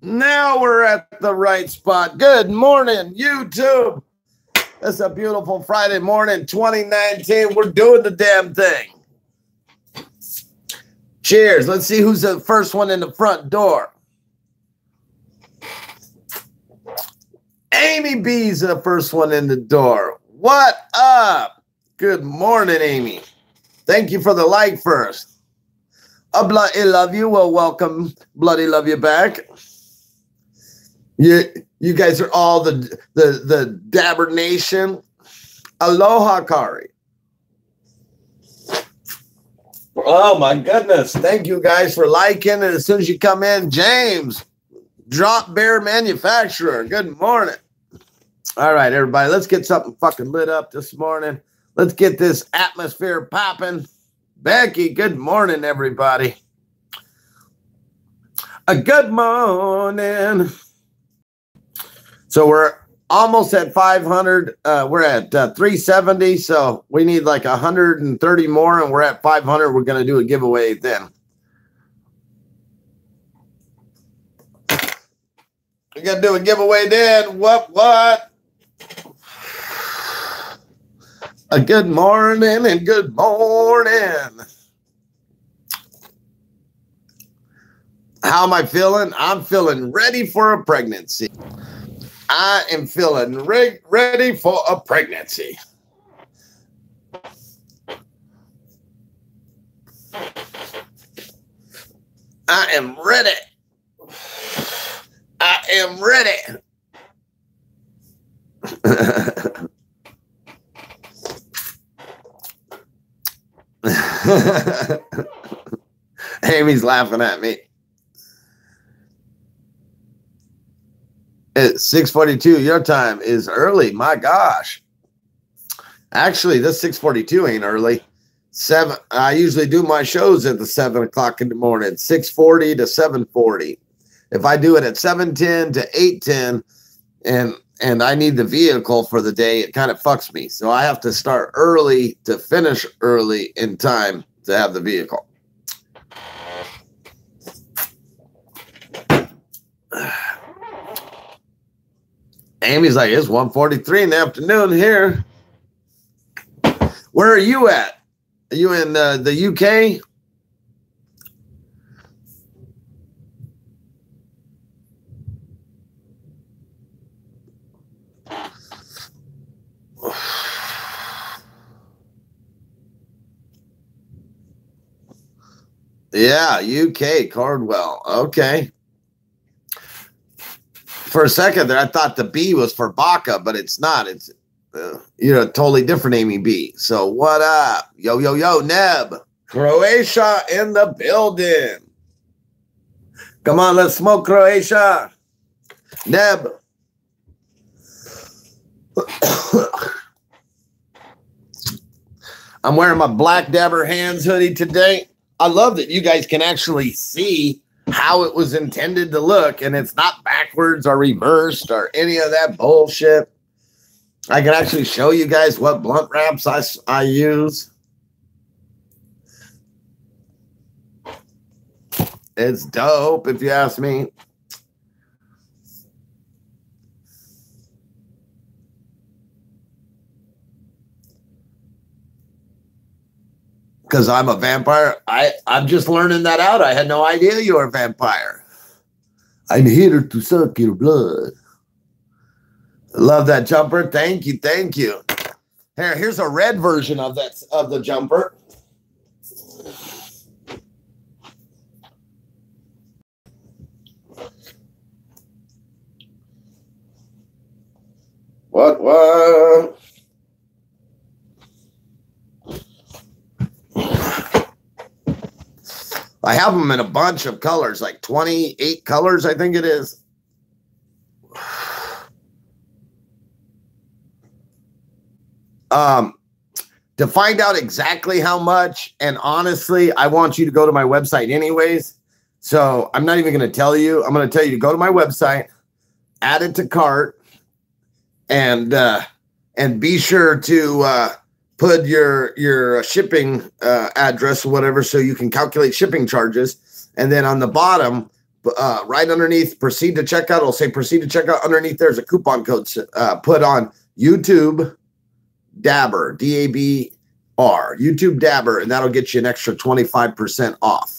Now we're at the right spot. Good morning, YouTube. It's a beautiful Friday morning, 2019. We're doing the damn thing. Cheers. Let's see who's the first one in the front door. Amy B's the first one in the door. What up? Good morning, Amy. Thank you for the like first. A bloody love you. Well, welcome. Bloody love you back. You guys are all the Dabr Nation. Aloha, Kari. Oh, my goodness. Thank you guys for liking. And as soon as you come in, James, Drop Bear Manufacturer. Good morning. All right, everybody. Let's get something fucking lit up this morning. Let's get this atmosphere popping. Becky, good morning, everybody. A good morning. So we're almost at 500. We're at 370. So we need like 130 more, and we're at 500. We're going to do a giveaway then. We're going to do a giveaway then. What? A good morning and good morning. How am I feeling? I'm feeling ready for a pregnancy. I am feeling ready for a pregnancy. I am ready. I am ready. Amy's laughing at me. It's 6:42. Your time is early. My gosh. Actually, this 6:42 ain't early. I usually do my shows at the 7 o'clock in the morning, 6:40 to 7:40. If I do it at 7:10 to 8:10 and I need the vehicle for the day, it kind of fucks me. So I have to start early to finish early in time to have the vehicle. Amy's like, it's 1:43 in the afternoon here. Where are you at? Are you in the UK? Yeah, UK, Cardwell. Okay. For a second there, I thought the B was for Baca, but it's not. It's, totally different Amy B. So what up? Yo, Neb. Croatia in the building. Come on, let's smoke, Croatia. Neb. I'm wearing my black Dabr Hands hoodie today. I love that you guys can actually see how it was intended to look, and it's not backwards or reversed or any of that bullshit. I can actually show you guys what blunt wraps I use. It's dope, if you ask me. Because I'm a vampire. I'm just learning that out. I had no idea you were a vampire. I'm here to suck your blood. Love that jumper. Thank you. Here's a red version of the jumper. What? I have them in a bunch of colors, like 28 colors, I think it is. To find out exactly how much, and honestly, I want you to go to my website anyways. So I'm not even going to tell you. I'm going to tell you to go to my website, add it to cart, and be sure to put your shipping address or whatever so you can calculate shipping charges. And then on the bottom, right underneath proceed to checkout, it'll say proceed to checkout. Underneath there's a coupon code put on YouTube Dabr, D-A-B-R, YouTube Dabr, and that'll get you an extra 25% off.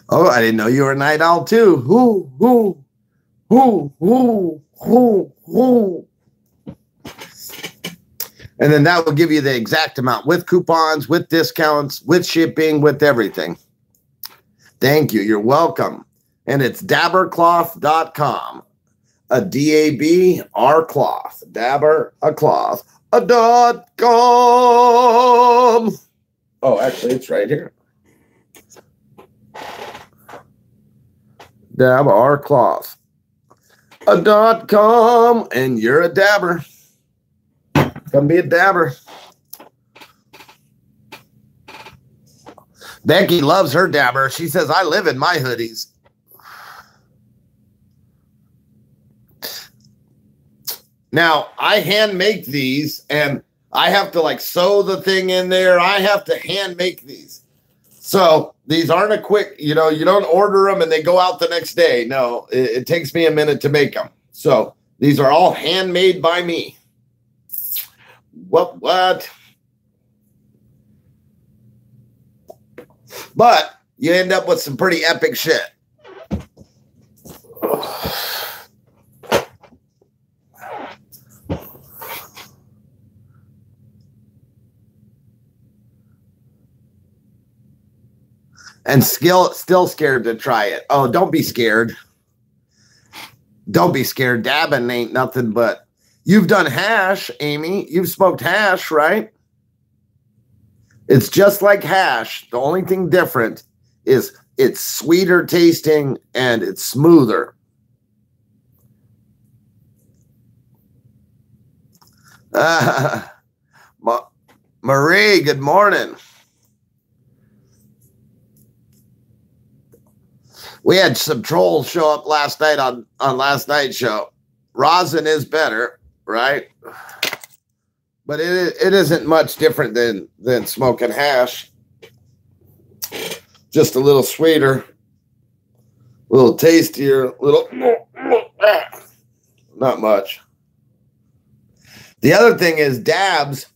Oh, I didn't know you were a night owl too. And then that will give you the exact amount with coupons, with discounts, with shipping, with everything. Thank you. You're welcome. And it's dabrcloth.com. A D-A-B-R cloth. Dabr, a cloth. .com. Oh, actually, it's right here. Dabr cloth. .com. And you're a dabber. Come be a dabber. Becky loves her dabber. She says, I live in my hoodies. Now, I hand make these, and I have to like sew the thing in there. I have to hand make these. So these aren't a quick, you know, you don't order them and they go out the next day. No, it takes me a minute to make them. So these are all handmade by me. What? But you end up with some pretty epic shit. And still scared to try it. Oh, don't be scared. Don't be scared. Dabbing ain't nothing but... You've done hash, Amy. You've smoked hash, right? It's just like hash. The only thing different is it's sweeter tasting and it's smoother. Marie, good morning. We had some trolls show up last night on last night's show. Rosin is better, right? But it isn't much different than smoking hash. Just a little sweeter, a little tastier, not much. The other thing is dabs.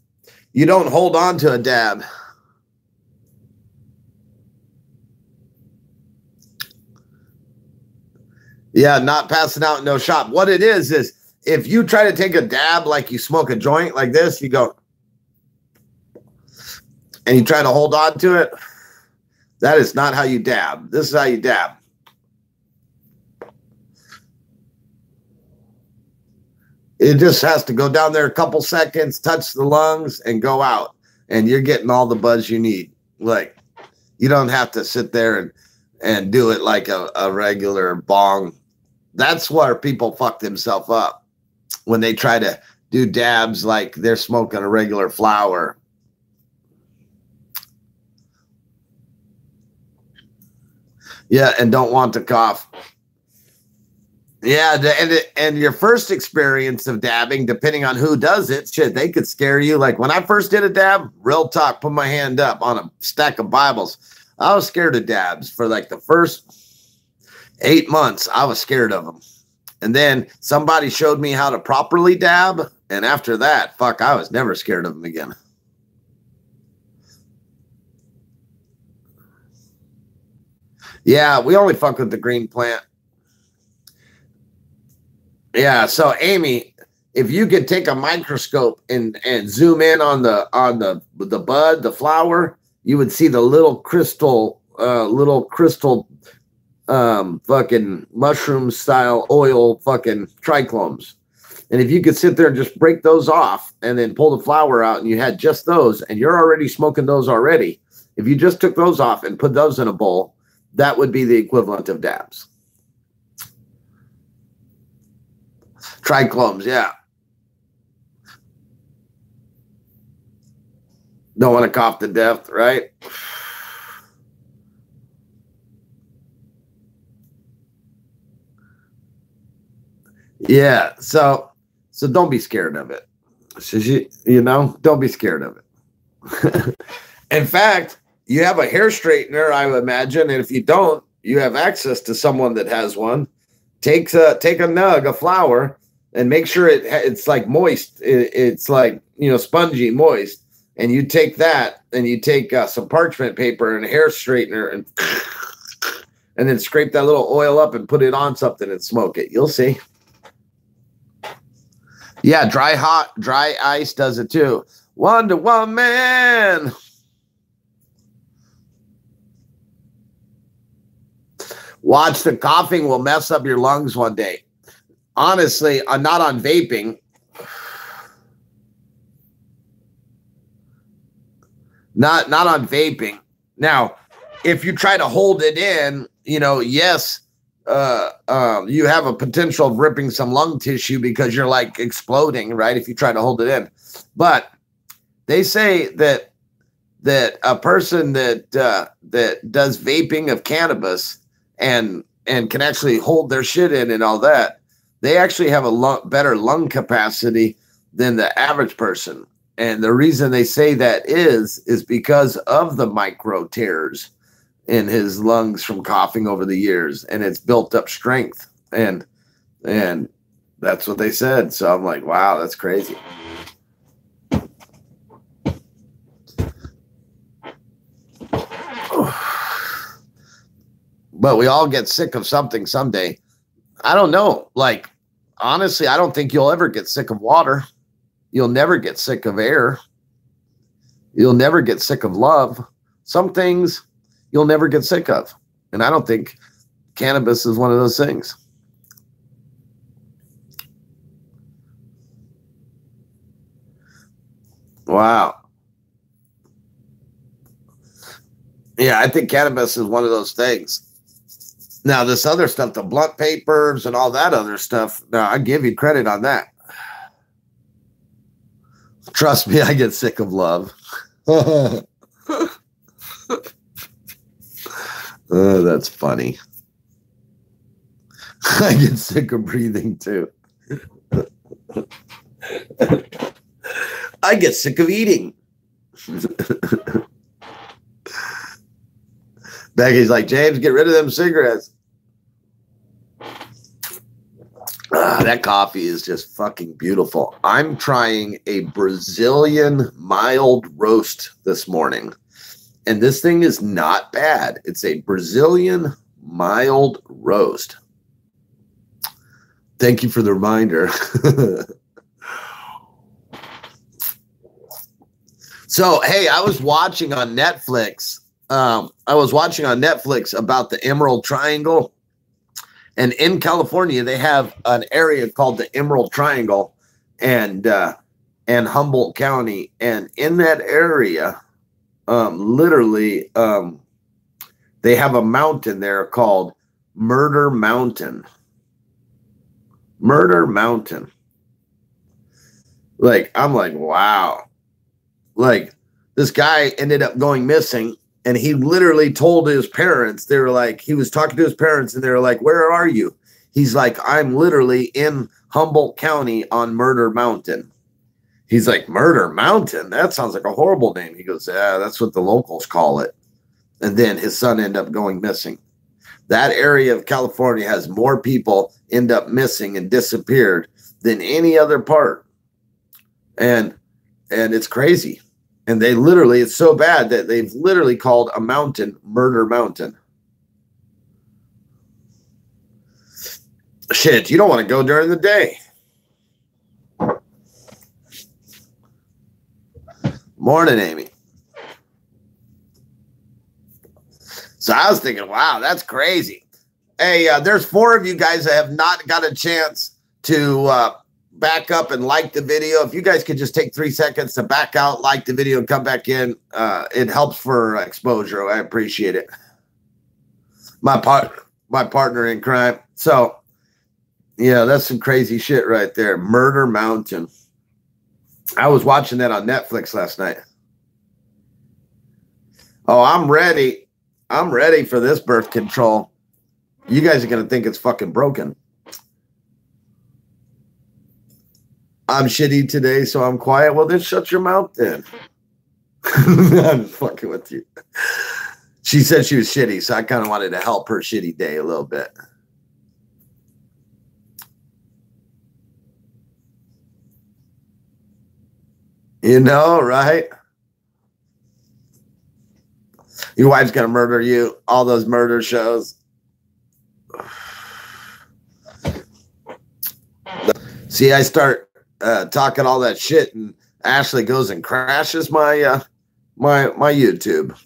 You don't hold on to a dab. Yeah, not passing out, no shot. What it is if you try to take a dab like you smoke a joint like this, you go, and you try to hold on to it, that is not how you dab. This is how you dab. It just has to go down there a couple seconds, touch the lungs, and go out. And you're getting all the buzz you need. Like, you don't have to sit there and do it like a regular bong. That's where people fuck themselves up when they try to do dabs like they're smoking a regular flower. Yeah, and don't want to cough. Yeah, and your first experience of dabbing, depending on who does it, shit, they could scare you. Like when I first did a dab, real talk, put my hand up on a stack of Bibles. I was scared of dabs for like the first 8 months. I was scared of them. And then somebody showed me how to properly dab. And after that, fuck, I was never scared of them again. Yeah, we only fuck with the green plant. Yeah, so Amy, if you could take a microscope and zoom in on the bud, the flower, you would see the little crystal fucking mushroom style oil fucking trichlomes. And if you could sit there and just break those off and then pull the flower out and you had just those and you're already smoking those already, if you just took those off and put those in a bowl, that would be the equivalent of dabs. Trichlomes, yeah. Don't want to cough to death, right? Yeah, so don't be scared of it. So you know, don't be scared of it. In fact, you have a hair straightener, I would imagine, and if you don't, you have access to someone that has one. Take a nug of flour and make sure it's like moist. It's like, you know, spongy, moist. And you take that and you take some parchment paper and a hair straightener and then scrape that little oil up and put it on something and smoke it. You'll see. Yeah, dry ice does it too. Wonder Woman. Watch, the coughing will mess up your lungs one day. Honestly, I'm not on vaping. Not on vaping. Now, if you try to hold it in, you know, yes, you have a potential of ripping some lung tissue because you're like exploding, right? If you try to hold it in. But they say that a person that does vaping of cannabis and can actually hold their shit in and all that, they actually have a better lung capacity than the average person. And the reason they say that is because of the micro tears in his lungs from coughing over the years, and it's built up strength. And that's what they said. So I'm like, wow, that's crazy. But we all get sick of something someday. I don't know. Like, honestly, I don't think you'll ever get sick of water. You'll never get sick of air. You'll never get sick of love. Some things you'll never get sick of. And I don't think cannabis is one of those things. Wow. Yeah, I think cannabis is one of those things. Now, this other stuff, the blunt papers and all that other stuff, now I give you credit on that. Trust me, I get sick of love. Oh, that's funny. I get sick of breathing too. I get sick of eating. Becky's like, James, get rid of them cigarettes. That coffee is just fucking beautiful. I'm trying a Brazilian mild roast this morning. And this thing is not bad. It's a Brazilian mild roast. Thank you for the reminder. So, hey, I was watching on Netflix. I was watching on Netflix about the Emerald Triangle. And in California, they have an area called the Emerald Triangle and Humboldt County. And in that area, literally, they have a mountain there called Murder Mountain. Murder Mountain. Like, I'm like, wow. Like, this guy ended up going missing. And he literally told his parents, they were like, he was talking to his parents and they were like, where are you? He's like, I'm literally in Humboldt County on Murder Mountain. He's like, Murder Mountain? That sounds like a horrible name. He goes, yeah, that's what the locals call it. And then his son ended up going missing. That area of California has more people end up missing and disappeared than any other part. And it's crazy. And they literally, it's so bad that they've literally called a mountain Murder Mountain. Shit, you don't want to go during the day. Morning, Amy. So I was thinking, wow, that's crazy. Hey, there's 4 of you guys that have not got a chance to back up and like the video. If you guys could just take 3 seconds to back out, like the video, and come back in, it helps for exposure. I appreciate it. My partner in crime. So, yeah, that's some crazy shit right there. Murder Mountain. I was watching that on Netflix last night. Oh, I'm ready. I'm ready for this birth control. You guys are going to think it's fucking broken. I'm shitty today, so I'm quiet. Well, then shut your mouth then. I'm fucking with you. She said she was shitty, so I kind of wanted to help her shitty day a little bit. You know, right? Your wife's gonna murder you. All those murder shows. See, I start talking all that shit, and Ashley goes and crashes my my YouTube.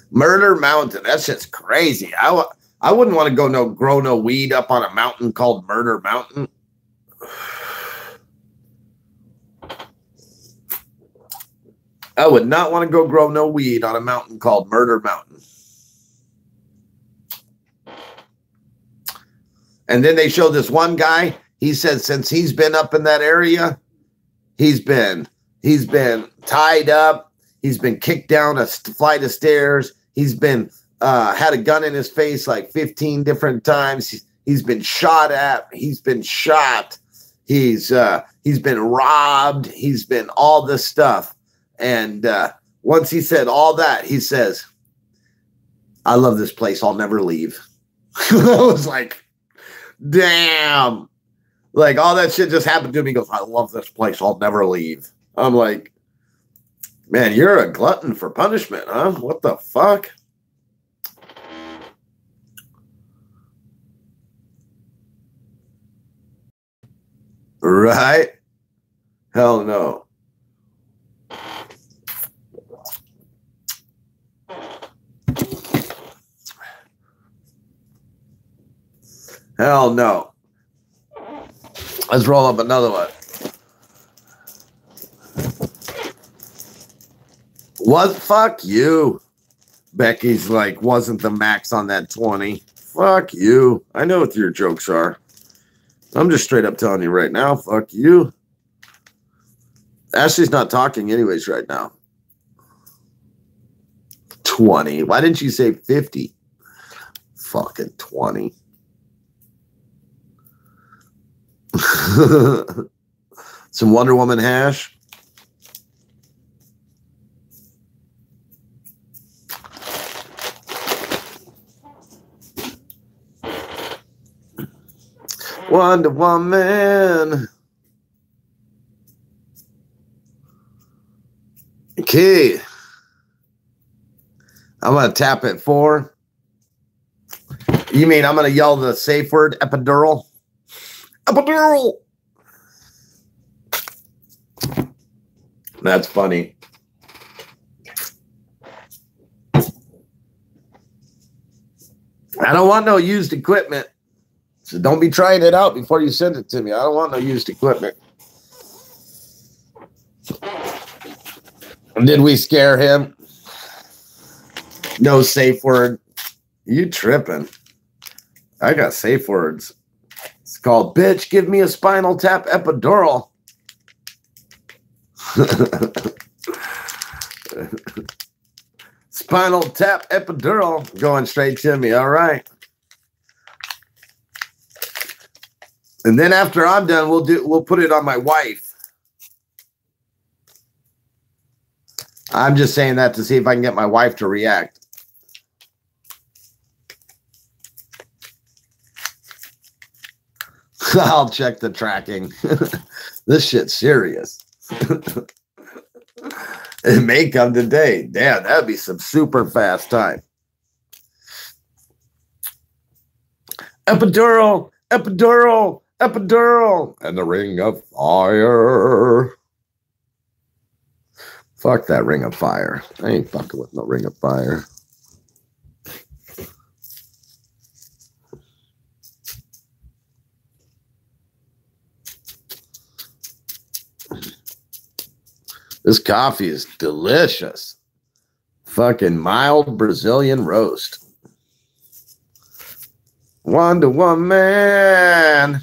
Murder Mountain. That shit's crazy. I wouldn't want to go grow no weed up on a mountain called Murder Mountain. I would not want to go grow no weed on a mountain called Murder Mountain. And then they show this one guy. He said since he's been up in that area, he's been tied up. He's been kicked down a flight of stairs. He's been had a gun in his face like 15 different times. He's been shot at. He's been shot. He's been robbed. He's been all this stuff. And once he said all that, he says, "I love this place. I'll never leave." I was like, damn. Like all that shit just happened to me. He goes, "I love this place. I'll never leave." I'm like, man, you're a glutton for punishment, huh? What the fuck? Right? Hell no. Hell no. Let's roll up another one. What? Fuck you. Becky's like, wasn't the max on that 20. Fuck you. I know what your jokes are. I'm just straight up telling you right now. Fuck you. Ashley's not talking anyways right now. 20. Why didn't you say 50? Fucking 20. Some Wonder Woman hash. Wonder Woman. Okay. I'm going to tap it 4. You mean I'm going to yell the safe word, epidural? Epidural. That's funny. I don't want no used equipment. So don't be trying it out before you send it to me. I don't want no used equipment. Did we scare him? No safe word. You tripping. I got safe words. It's called, bitch, give me a spinal tap epidural. Spinal tap epidural going straight to me. All right. And then after I'm done, we'll put it on my wife. I'm just saying that to see if I can get my wife to react. I'll check the tracking. This shit's serious. It may come today. Damn, that'd be some super fast time. Epidural, epidural, epidural, and the ring of fire. Fuck that ring of fire. I ain't fucking with no ring of fire. This coffee is delicious. Fucking mild Brazilian roast. Wonder Woman.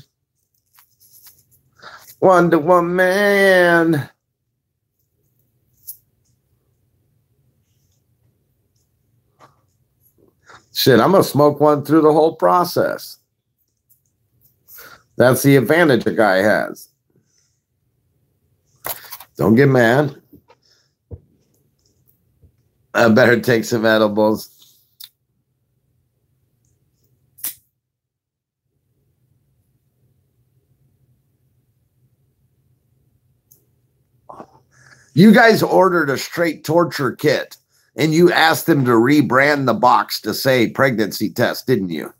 Wonder Woman. Shit, I'm going to smoke one through the whole process. That's the advantage a guy has. Don't get mad. I better take some edibles. You guys ordered a straight torture kit, and you asked them to rebrand the box to say pregnancy test, didn't you?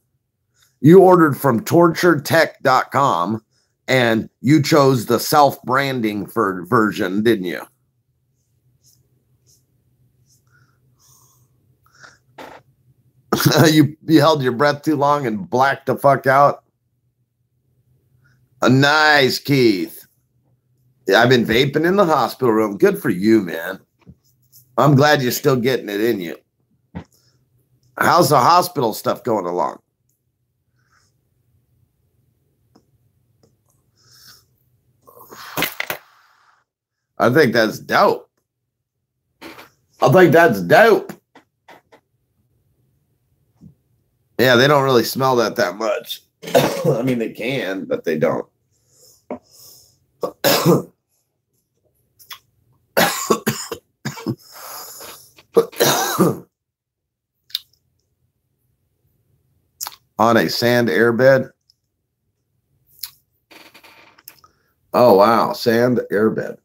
You ordered from torturetech.com, and you chose the self-branding version, didn't you? You held your breath too long and blacked the fuck out. Nice, Keith. Yeah, I've been vaping in the hospital room. Good for you, man. I'm glad you're still getting it in you. How's the hospital stuff going along? I think that's dope. I think that's dope. Yeah, they don't really smell that much. I mean, they can, but they don't. On a sand airbed. Oh, wow. Sand airbed.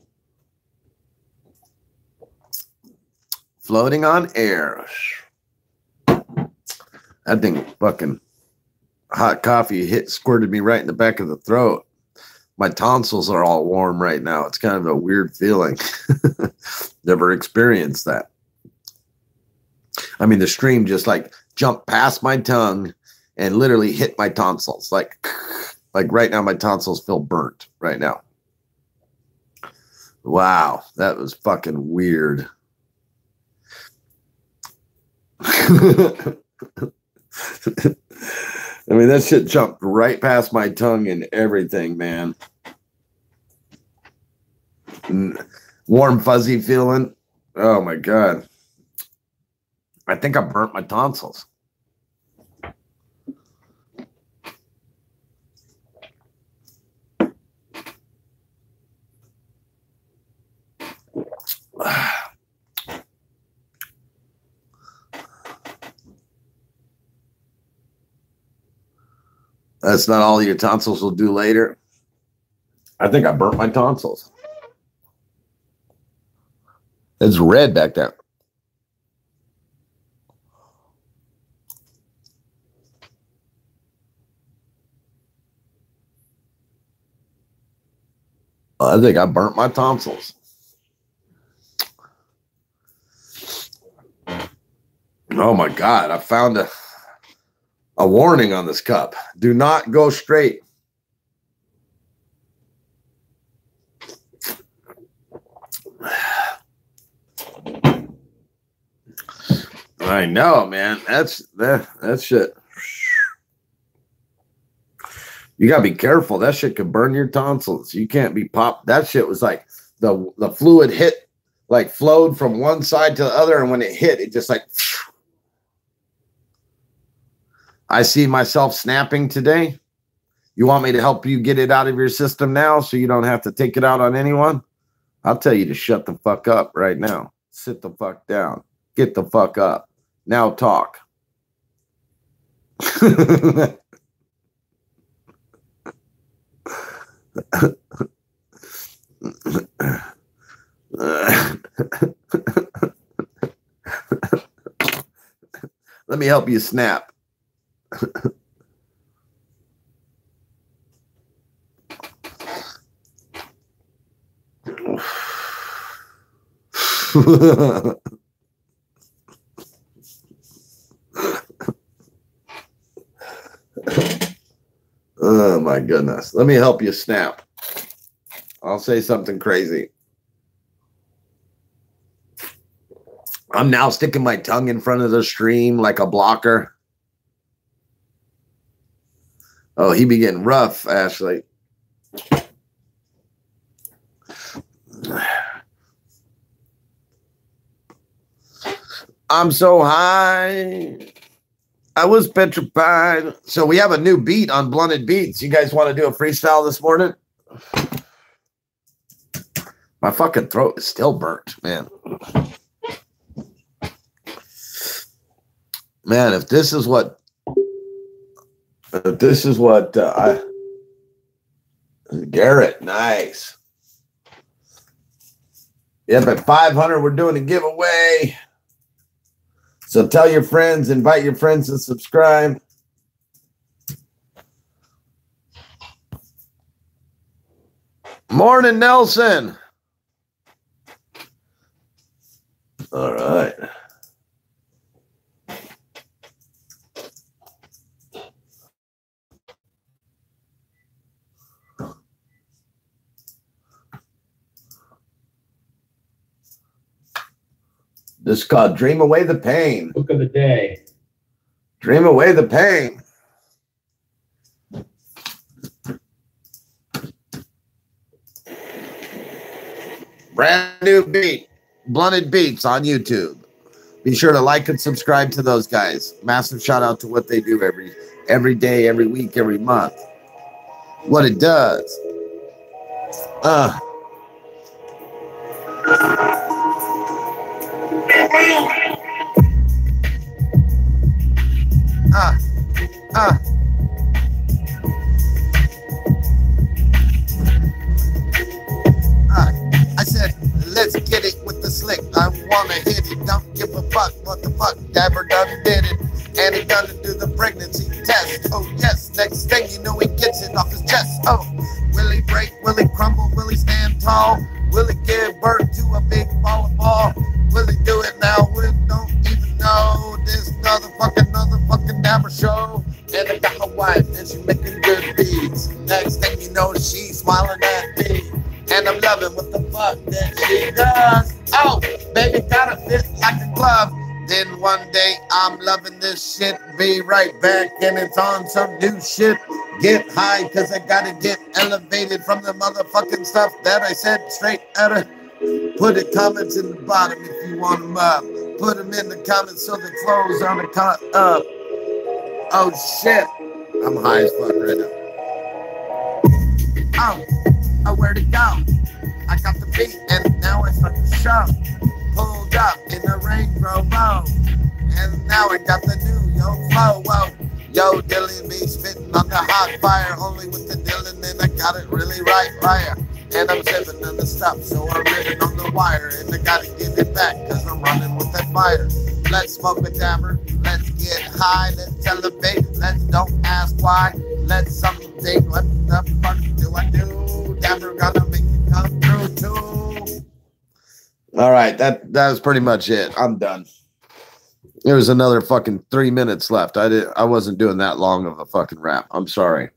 Floating on air. That thing fucking hot coffee squirted me right in the back of the throat. My tonsils are all warm right now. It's kind of a weird feeling. Never experienced that. I mean, the stream just like jumped past my tongue and literally hit my tonsils. Like right now, my tonsils feel burnt right now. Wow, that was fucking weird. I mean, that shit jumped right past my tongue and everything, man. Warm, fuzzy feeling. Oh, my God. I think I burnt my tonsils. That's not all your tonsils will do later. I think I burnt my tonsils. It's red back there. I think I burnt my tonsils. Oh my God, I found a warning on this cup. Do not go straight. I know, man. That shit. You gotta be careful. That shit could burn your tonsils. You can't be popped. That shit was like the fluid hit, like flowed from one side to the other, and when it hit, it just like. I see myself snapping today. You want me to help you get it out of your system now so you don't have to take it out on anyone? I'll tell you to shut the fuck up right now. Sit the fuck down. Get the fuck up. Now talk. Let me help you snap. Oh my goodness. Let me help you snap. I'll say something crazy. I'm now sticking my tongue in front of the stream like a blocker. Oh, he be getting rough, Ashley. I'm so high. I was petrified. So we have a new beat on Blunted Beats. You guys want to do a freestyle this morning? My fucking throat is still burnt, man. Man, if this is what Garrett, nice. Yep, at 500, we're doing a giveaway. So tell your friends, invite your friends to subscribe. Morning, Nelson. All right. This is called Dream Away the Pain. Book of the day. Dream away the pain. Brand new beat. Blunted Beats on YouTube. Be sure to like and subscribe to those guys. Massive shout out to what they do every day, every week, every month. What it does. I said, let's get it with the slick. I wanna hit it. Don't give a fuck what the fuck. Dabr done did it. And he done to do the pregnancy test. Oh yes, next thing you know he gets it off his chest. Oh, will he break? Will he crumble? Will he stand tall? Will he give birth to a big ball of ball? Will he do it now? We don't even know. This motherfucking Dabr show. And I got my wife and she making good beats. Next thing you know she's smiling at me. And I'm loving what the fuck that she does. Oh, baby gotta fit like a glove. Then one day I'm loving this shit. Be right back and it's on some new shit. Get high cause I gotta get elevated from the motherfucking stuff that I said straight at her. Put the comments in the bottom if you want them up. Put them in the comments so the clothes on the cut up. Oh shit. I'm high as fuck right now. Oh, where'd it go? I got the beat and now I start to show. Pulled up in the Range Rover. And now I got the new flow. Whoa. Yo, Dylan be spitting on the hot fire. Only with the Dylan and I got it really right fire. And I'm sipping on the stuff, so I'm ripping on the wire. And I gotta give it back, cause I'm running with that fire. Let's smoke a Dabr, let's get high, let's elevate, let's don't ask why. Let's something, what the fuck do I do? Dabr gonna make it come through too. All right, that was pretty much it. I'm done. There was another fucking 3 minutes left. I wasn't doing that long of a fucking rap. I'm sorry.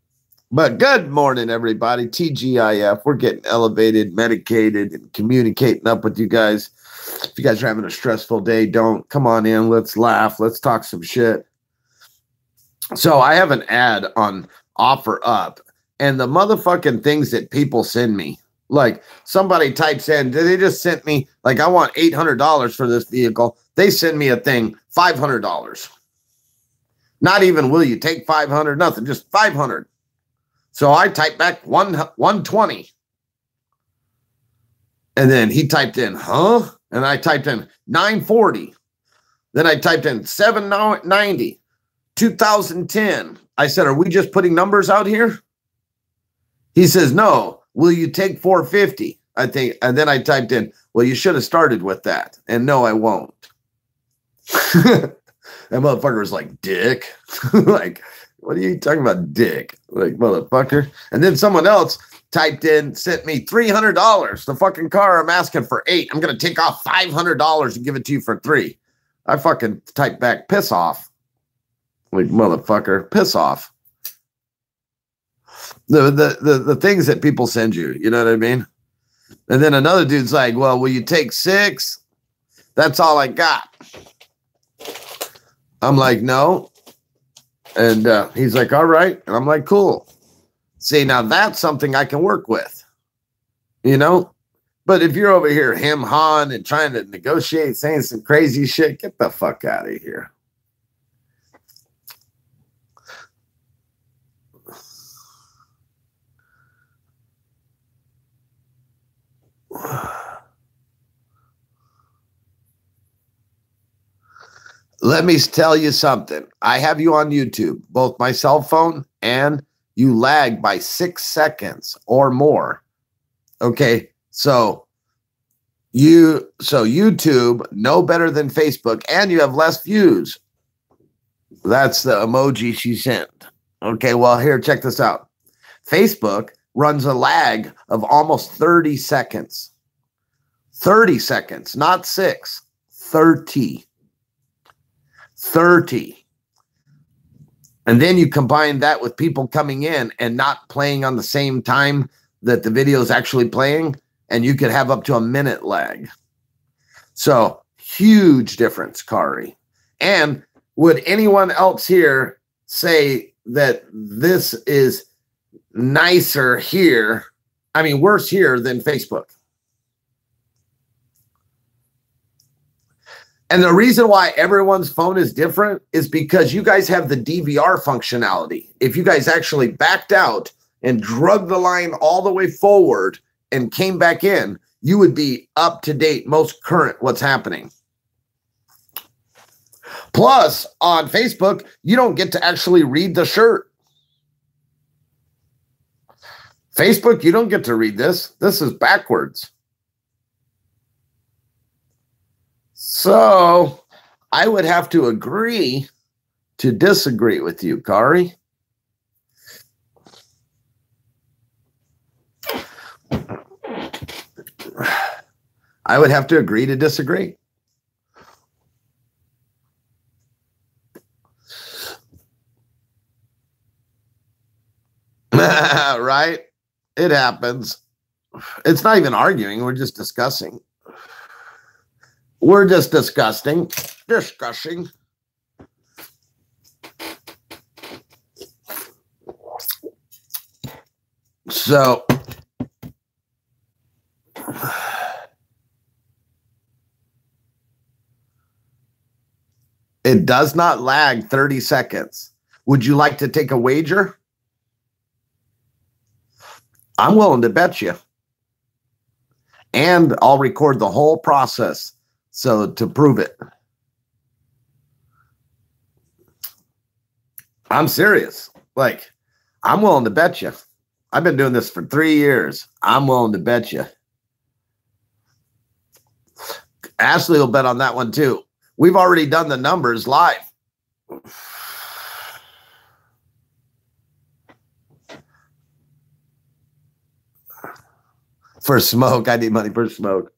But good morning, everybody. TGIF. We're getting elevated, medicated, and communicating up with you guys. If you guys are having a stressful day, don't. Come on in. Let's laugh. Let's talk some shit. So I have an ad on OfferUp, and the motherfucking things that people send me. Like somebody types in, they just sent me, like, I want $800 for this vehicle. They send me a thing, $500. Not even, will you take 500? Nothing, just 500. So I typed back 120. And then he typed in, huh? And I typed in 940. Then I typed in 790, 2010. I said, are we just putting numbers out here? He says, no. Will you take 450? I think, and then I typed in, well, you should have started with that. And no, I won't. That motherfucker was like, dick. Like, what are you talking about, dick? Like, motherfucker. And then someone else typed in, sent me $300. The fucking car I'm asking for $8. I'm going to take off $500 and give it to you for $3. I fucking typed back, piss off. Like, motherfucker, piss off. The things that people send you, you know what I mean? And then another dude's like, well, will you take 6? That's all I got. I'm like, no. And he's like, all right. And I'm like, cool. See, now that's something I can work with, you know? But if you're over here hawing and trying to negotiate, saying some crazy shit, get the fuck out of here. Let me tell you something. I have you on YouTube, both my cell phone, and you lag by 6 seconds or more. Okay, so YouTube no better than Facebook, and you have less views. That's the emoji she sent. Okay, well, here, check this out. Facebook runs a lag of almost 30 seconds. 30 seconds, not 6. 30. 30. And then you combine that with people coming in and not playing on the same time that the video is actually playing, and you could have up to a minute lag. So huge difference, Kari. And would anyone else here say that this is nicer here? I mean, worse here than Facebook? And the reason why everyone's phone is different is because you guys have the DVR functionality. If you guys actually backed out and drug the line all the way forward and came back in, you would be up to date, most current what's happening. Plus, on Facebook, you don't get to actually read the shirt. Facebook, you don't get to read this. This is backwards. So I would have to agree to disagree with you, Kari. I would have to agree to disagree. Right? It happens. It's not even arguing. We're just discussing. We're just discussing. So it does not lag 30 seconds. Would you like to take a wager? I'm willing to bet you. And I'll record the whole process so to prove it. I'm serious. Like, I'm willing to bet you. I've been doing this for 3 years. I'm willing to bet you. Ashley will bet on that one too. We've already done the numbers live. For smoke. I need money for smoke.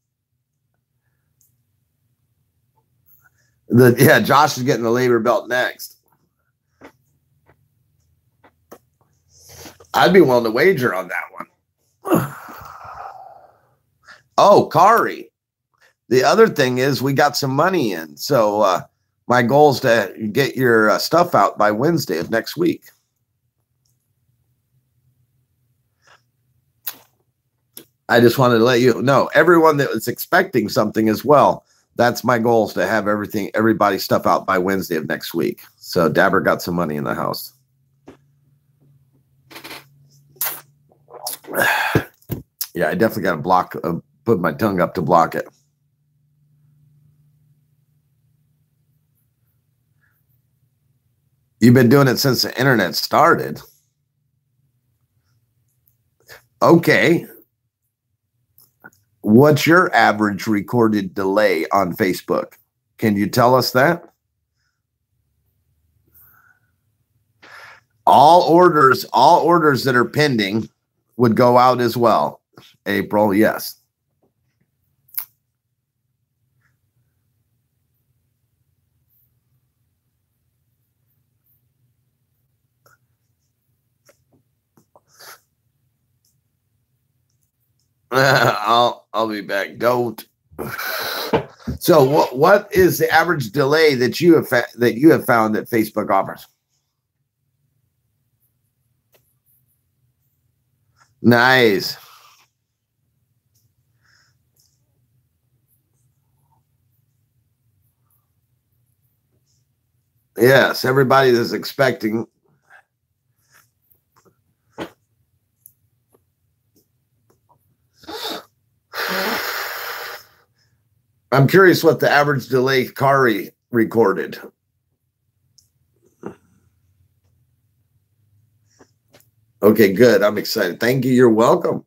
Yeah, Josh is getting the labor belt next. I'd be willing to wager on that one. Oh, Kari. The other thing is we got some money in. So my goal is to get your stuff out by Wednesday of next week. I just wanted to let you know, everyone that was expecting something as well, that's my goal, is to have everybody's stuff out by Wednesday of next week. So Dabr got some money in the house. Yeah, I definitely got to block, put my tongue up to block it. You've been doing it since the internet started. Okay. What's your average recorded delay on Facebook? Can you tell us that? All orders that are pending would go out as well. April, yes. I'll be back. Don't. So what is the average delay that you have found that Facebook offers? Nice. Yes, everybody is expecting. I'm curious what the average delay Kari recorded. Okay, good. I'm excited. Thank you. You're welcome.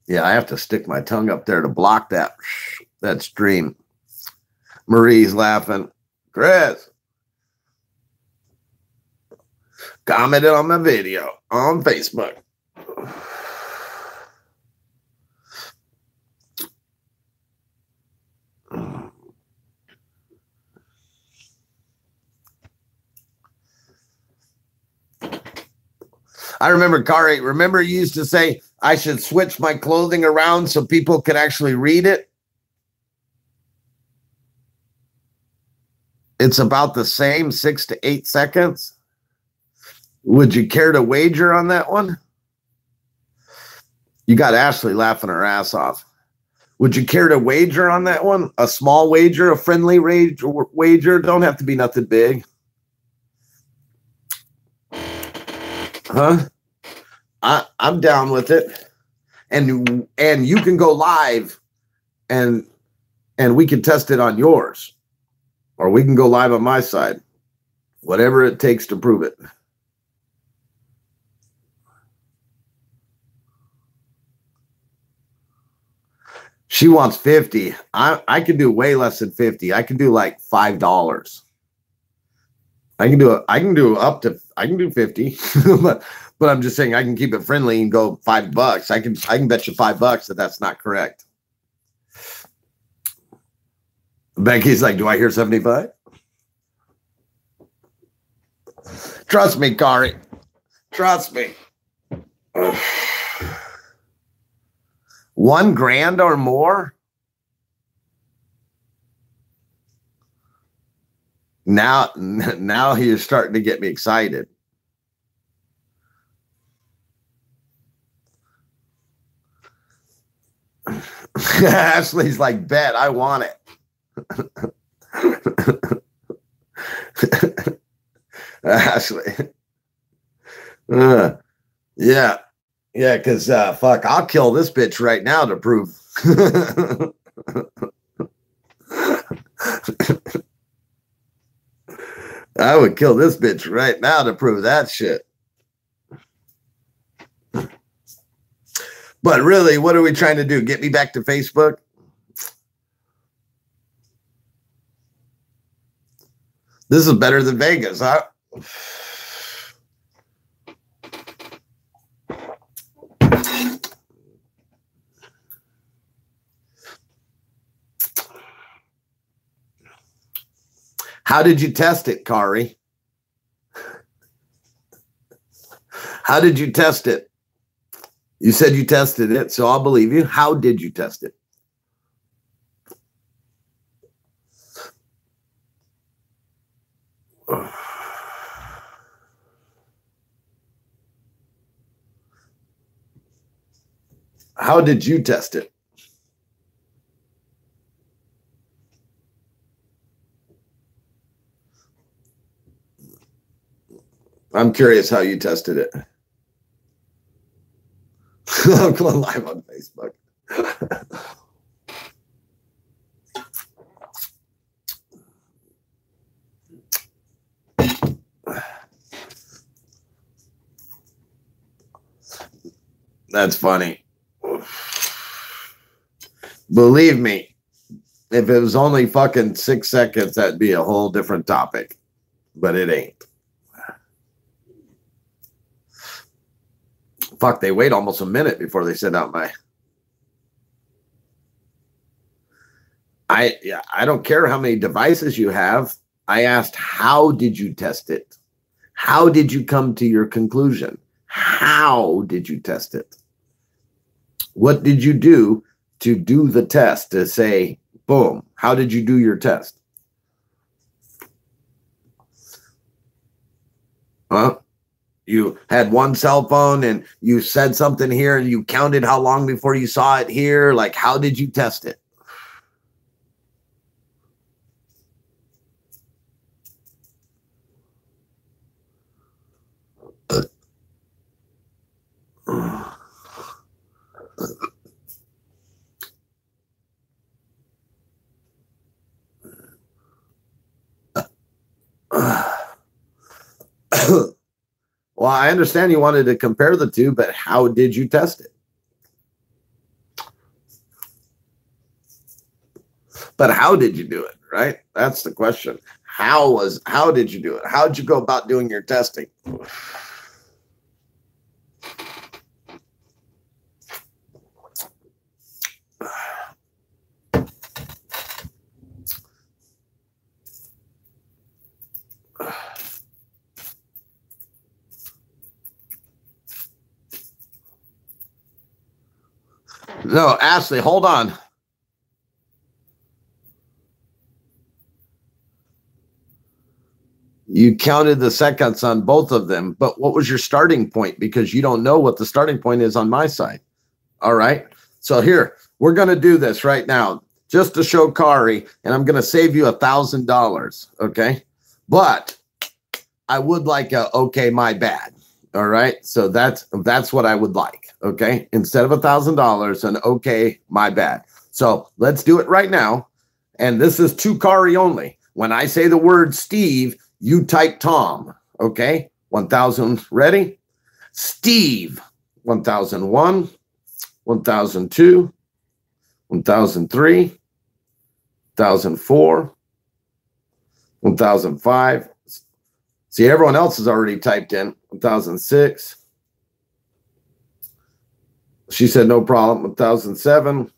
Yeah, I have to stick my tongue up there to block that stream. Marie's laughing. Chris commented on my video on Facebook. I remember, Kari, remember you used to say I should switch my clothing around so people could actually read it? It's about the same, 6 to 8 seconds. Would you care to wager on that one? You got Ashley laughing her ass off. Would you care to wager on that one? A small wager, a friendly wager? Don't have to be nothing big. Huh? I'm down with it. And you can go live and we can test it on yours. Or we can go live on my side. Whatever it takes to prove it. She wants 50. I can do way less than 50. I can do like $5. I can do 50. but I'm just saying I can keep it friendly and go $5. I can bet you $5 that that's not correct. Becky's like, do I hear 75? Trust me, Kari. Trust me. $1,000 or more? Now you're starting to get me excited. Ashley's like, bet, I want it. Ashley. Yeah. Yeah, because fuck, I'll kill this bitch right now to prove. I would kill this bitch right now to prove that shit. But really, what are we trying to do? Get me back to Facebook? This is better than Vegas, huh? How did you test it, Kari? How did you test it? You said you tested it, so I'll believe you. How did you test it? How did you test it? I'm curious how you tested it. I'm going live on Facebook. That's funny. Believe me, if it was only fucking 6 seconds, that'd be a whole different topic. But it ain't. Fuck, they wait almost a minute before they send out my... I don't care how many devices you have. I asked, how did you test it? How did you come to your conclusion? How did you test it? What did you do to do the test to say, boom, how did you do your test? Huh? You had one cell phone and you said something here and you counted how long before you saw it here. Like, how did you test it? Well, I understand you wanted to compare the two, but how did you test it? But how did you do it, right? That's the question. How did you do it? How did you go about doing your testing? No, Ashley, hold on. You counted the seconds on both of them, but what was your starting point? Because you don't know what the starting point is on my side. All right. So here, we're going to do this right now just to show Kari, and I'm going to save you $1,000. Okay. But I would like a, okay, my bad. All right. So that's what I would like. Okay. Instead of $1,000, an okay, my bad. So let's do it right now. And this is to Kari only. When I say the word Steve, you type Tom. Okay. 1,000. Ready? Steve. 1,001. 1,002. 1,003. 1,004. 1,005. See, everyone else has already typed in 1,006. She said no problem. 1,007.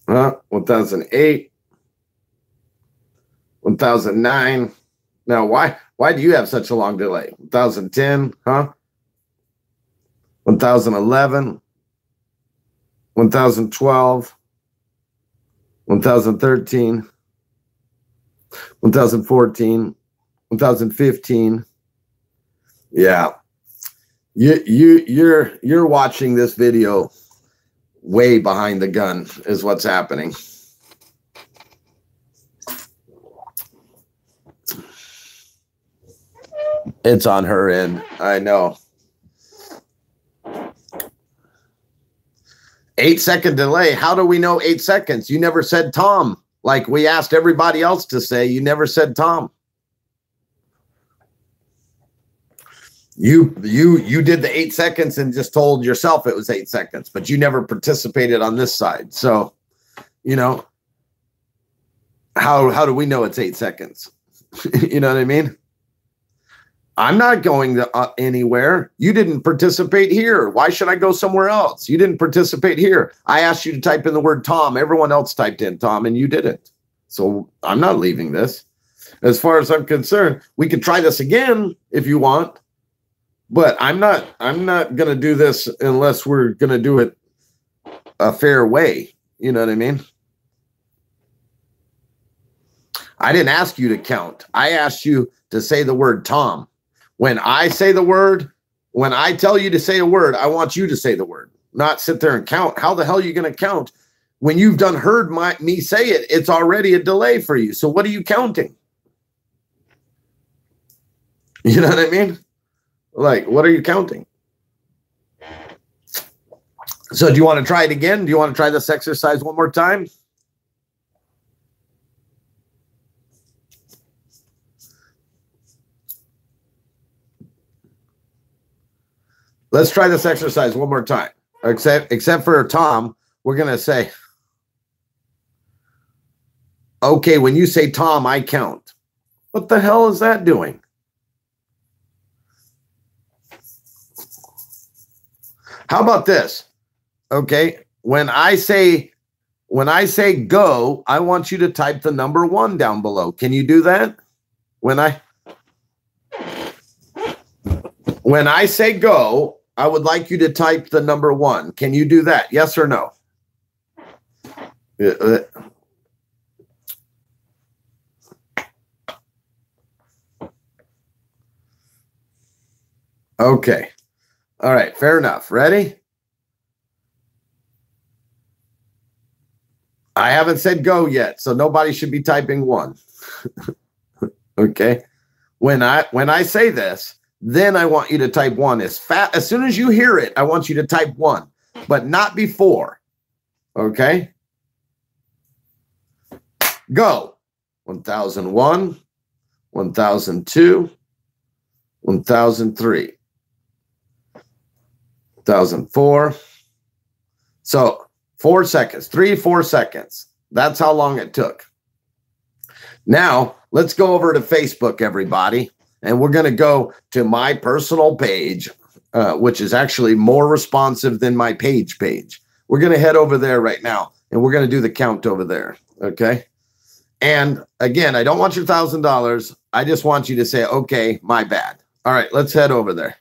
1,008. 1,009. Now, why do you have such a long delay? 1,010, huh? 1,011. 1,012. 1,013. 1,014. 1,015. Yeah. You're watching this video way behind the gun is what's happening. It's on her end. I know. 8-second delay. How do we know 8 seconds? You never said Tom. Like we asked everybody else to say, you never said Tom. You did the 8 seconds and just told yourself it was 8 seconds, but you never participated on this side. So, you know, how do we know it's 8 seconds? You know what I mean? I'm not going anywhere. You didn't participate here. Why should I go somewhere else? You didn't participate here. I asked you to type in the word Tom. Everyone else typed in Tom and you didn't. So I'm not leaving this. As far as I'm concerned, we could try this again if you want. But I'm not going to do this unless we're going to do it a fair way. You know what I mean? I didn't ask you to count. I asked you to say the word Tom. When I say the word, when I tell you to say a word, I want you to say the word, not sit there and count. How the hell are you going to count? When you've heard me say it, it's already a delay for you. So what are you counting? You know what I mean? Like, what are you counting? So do you want to try it again? Do you want to try this exercise one more time? Let's try this exercise one more time. Except for Tom, we're going to say, okay, when you say Tom, I count. What the hell is that doing? How about this? Okay, when I say go, I want you to type the number 1 down below. Can you do that? When I say go, I would like you to type the number 1. Can you do that? Yes or no? Okay. All right, fair enough. Ready? I haven't said go yet, so nobody should be typing 1. Okay. When I say this, then I want you to type 1 as soon as you hear it. I want you to type 1, but not before. Okay. Go. 1,001, 1,002, 1,003, 1,004. So 4 seconds, 4 seconds. That's how long it took. Now let's go over to Facebook, everybody. And we're going to go to my personal page, which is actually more responsive than my page. We're going to head over there right now, and we're going to do the count over there. Okay. And again, I don't want your $1,000. I just want you to say, okay, my bad. All right, let's head over there.